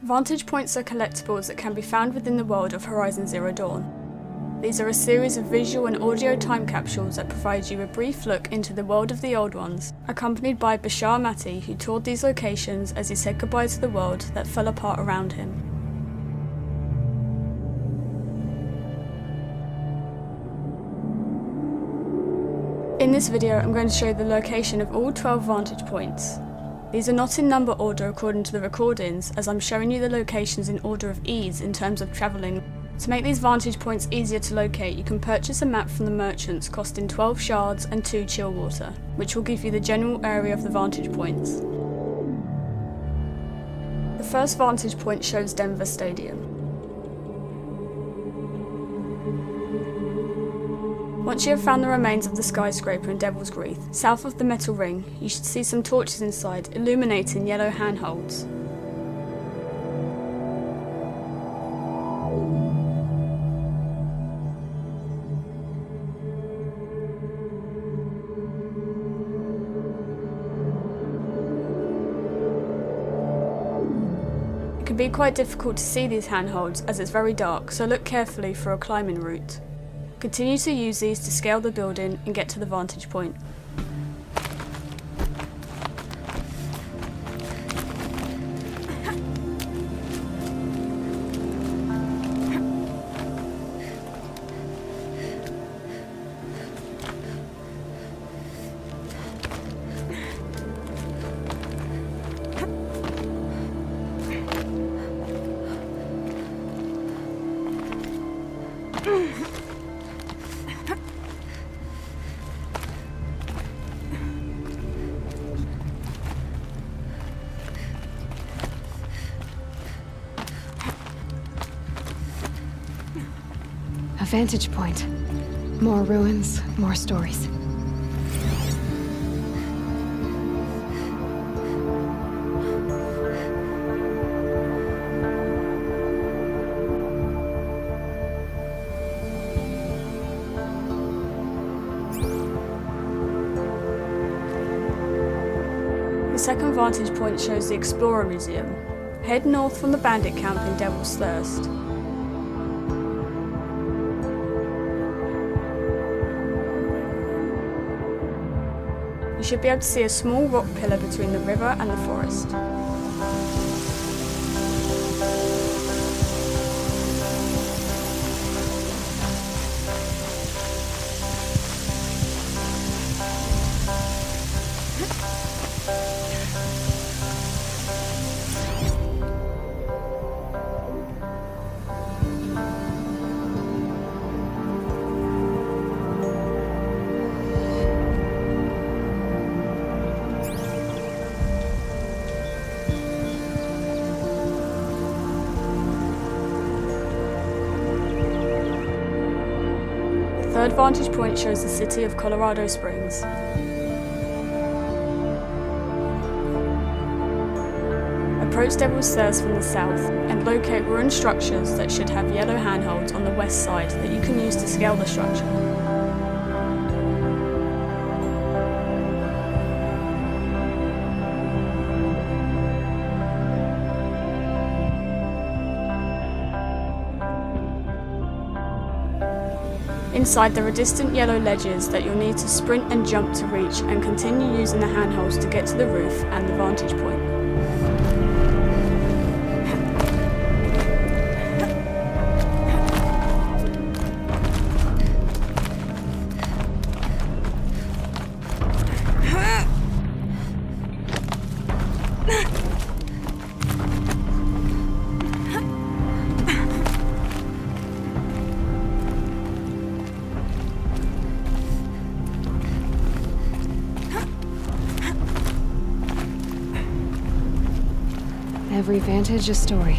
Vantage Points are collectibles that can be found within the world of Horizon Zero Dawn. These are a series of visual and audio time capsules that provide you a brief look into the world of the Old Ones, accompanied by Bashar Mati, who toured these locations as he said goodbye to the world that fell apart around him. In this video, I'm going to show you the location of all 12 Vantage Points. These are not in number order according to the recordings, as I'm showing you the locations in order of ease in terms of travelling. To make these Vantage Points easier to locate, you can purchase a map from the merchants costing 12 shards and 2 chill water, which will give you the general area of the Vantage Points. The first Vantage Point shows Denver Stadium. Once you have found the remains of the skyscraper in Devil's Wreath, south of the metal ring, you should see some torches inside, illuminating yellow handholds. It can be quite difficult to see these handholds as it's very dark, so look carefully for a climbing route. Continue to use these to scale the building and get to the Vantage Point. A vantage point. More ruins, more stories. The second vantage point shows the Explorer Museum. Head north from the bandit camp in Devil's Thirst. You should be able to see a small rock pillar between the river and the forest. The third vantage point shows the city of Colorado Springs. Approach Devil's Thirst from the south and locate ruined structures that should have yellow handholds on the west side that you can use to scale the structure. Inside there are distant yellow ledges that you'll need to sprint and jump to reach, and continue using the handholds to get to the roof and the vantage point. Every vantage a story.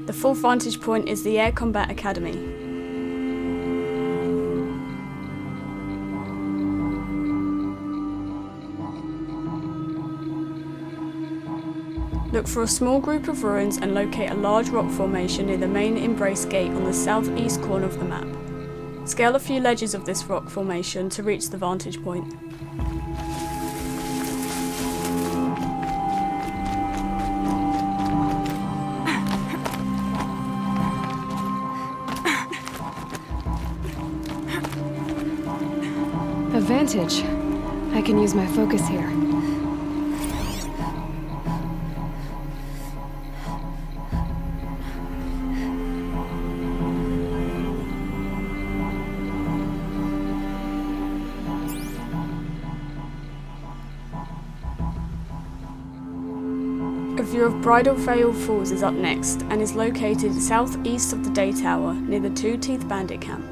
The fourth vantage point is the Air Combat Academy. Look for a small group of ruins and locate a large rock formation near the main embrace gate on the southeast corner of the map. Scale a few ledges of this rock formation to reach the vantage point. A vantage. I can use my focus here. A view of Bridal Falls is up next and is located southeast of the Day Tower near the Two Teeth Bandit camp.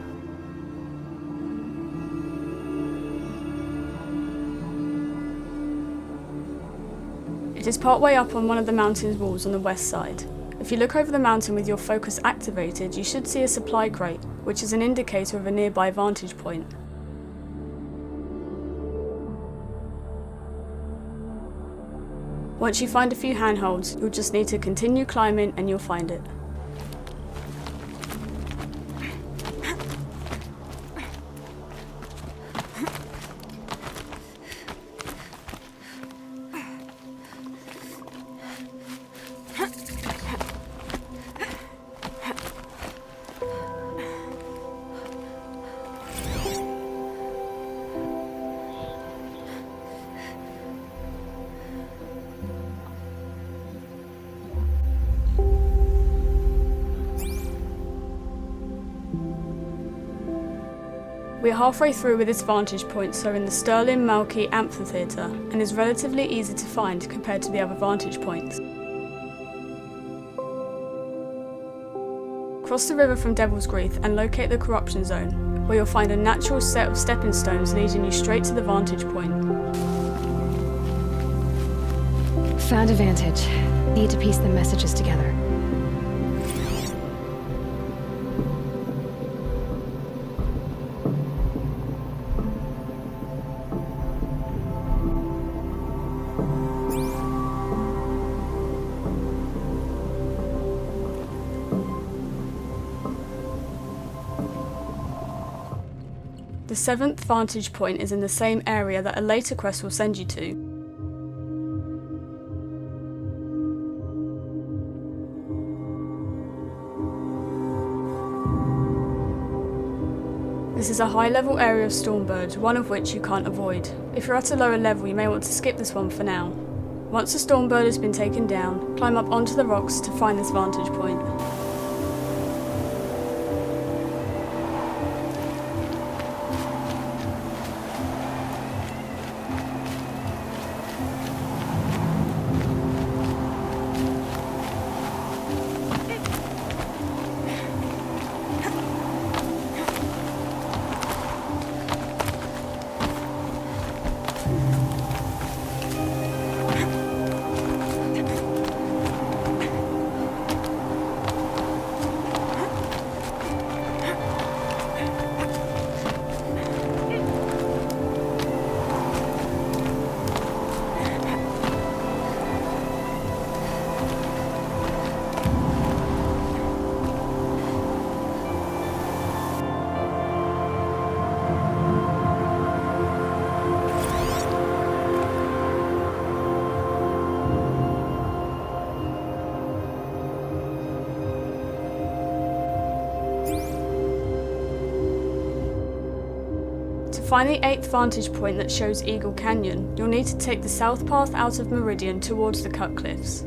It is partway up on one of the mountain's walls on the west side. If you look over the mountain with your focus activated, you should see a supply crate, which is an indicator of a nearby vantage point. Once you find a few handholds, you'll just need to continue climbing and you'll find it. We are halfway through with this vantage point, so in the Sterling-Malkeet Amphitheatre, and is relatively easy to find compared to the other vantage points. Cross the river from Devil's Grief and locate the Corruption Zone, where you'll find a natural set of stepping stones leading you straight to the vantage point. Found a vantage. Need to piece the messages together. The 7th vantage point is in the same area that a later quest will send you to. This is a high-level area of Stormbird, one of which you can't avoid. If you're at a lower level, you may want to skip this one for now. Once the Stormbird has been taken down, climb up onto the rocks to find this vantage point. To find the 8th vantage point that shows Eagle Canyon, you'll need to take the south path out of Meridian towards the Cut Cliffs.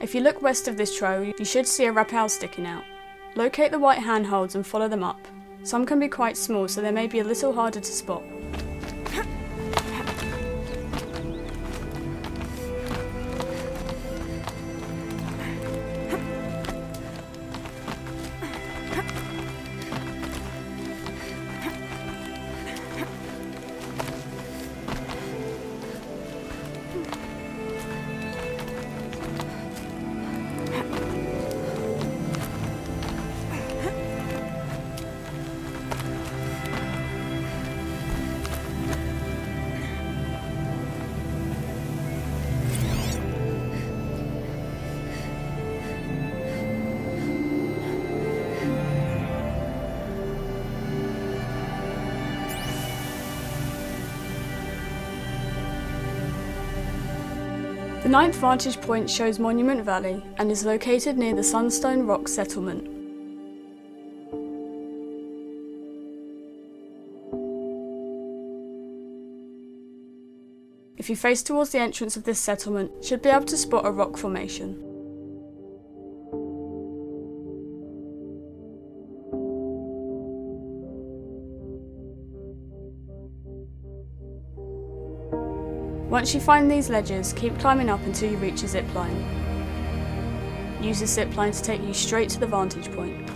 If you look west of this trail, you should see a rappel sticking out. Locate the white handholds and follow them up. Some can be quite small, so they may be a little harder to spot. The 9th vantage point shows Monument Valley and is located near the Sunstone Rock settlement. If you face towards the entrance of this settlement, you should be able to spot a rock formation. Once you find these ledges, keep climbing up until you reach a zip line. Use the zip line to take you straight to the vantage point.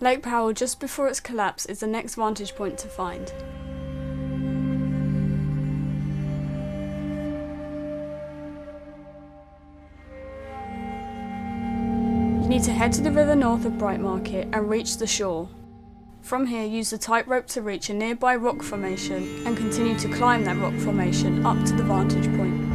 Lake Powell, just before its collapse, is the next vantage point to find. You need to head to the river north of Sterling-Malkeet and reach the shore. From here, use the tightrope to reach a nearby rock formation and continue to climb that rock formation up to the vantage point.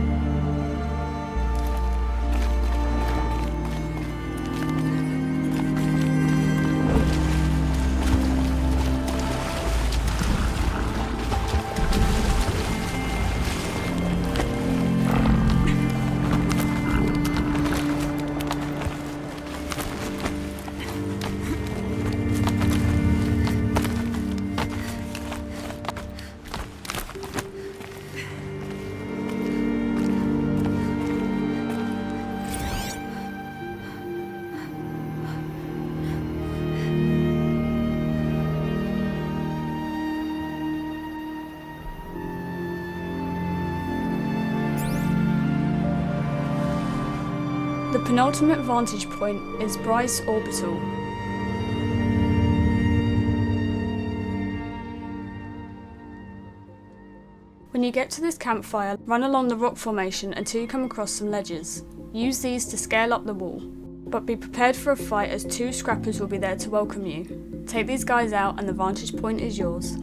The penultimate vantage point is Bryce Orbital. When you get to this campfire, run along the rock formation until you come across some ledges. Use these to scale up the wall, but be prepared for a fight as 2 scrappers will be there to welcome you. Take these guys out and the vantage point is yours.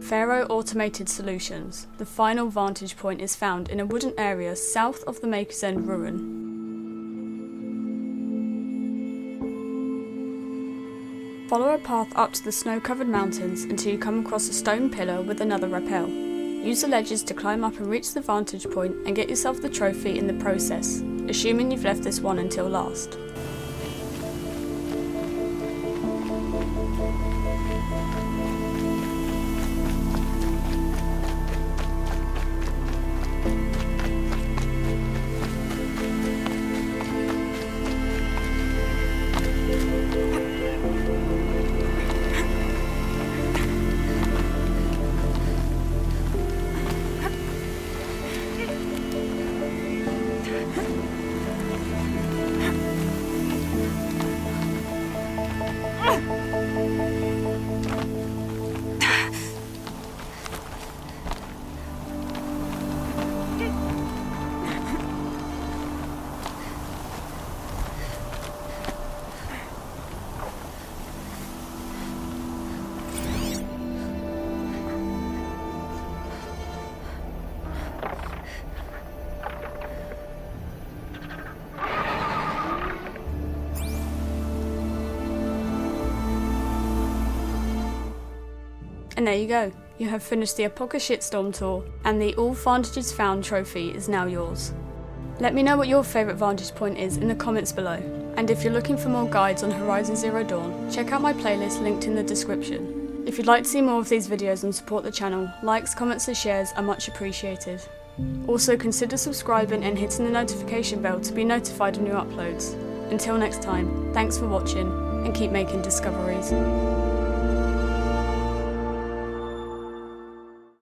Faro Automated Solutions. The final vantage point is found in a wooded area south of the Maker's End ruin. Follow a path up to the snow-covered mountains until you come across a stone pillar with another rappel. Use the ledges to climb up and reach the vantage point and get yourself the trophy in the process, assuming you've left this one until last. And there you go, you have finished the Apocashitstorm tour, and the All Vantages Found trophy is now yours. Let me know what your favourite vantage point is in the comments below, and if you're looking for more guides on Horizon Zero Dawn, check out my playlist linked in the description. If you'd like to see more of these videos and support the channel, likes, comments and shares are much appreciated. Also consider subscribing and hitting the notification bell to be notified of new uploads. Until next time, thanks for watching, and keep making discoveries.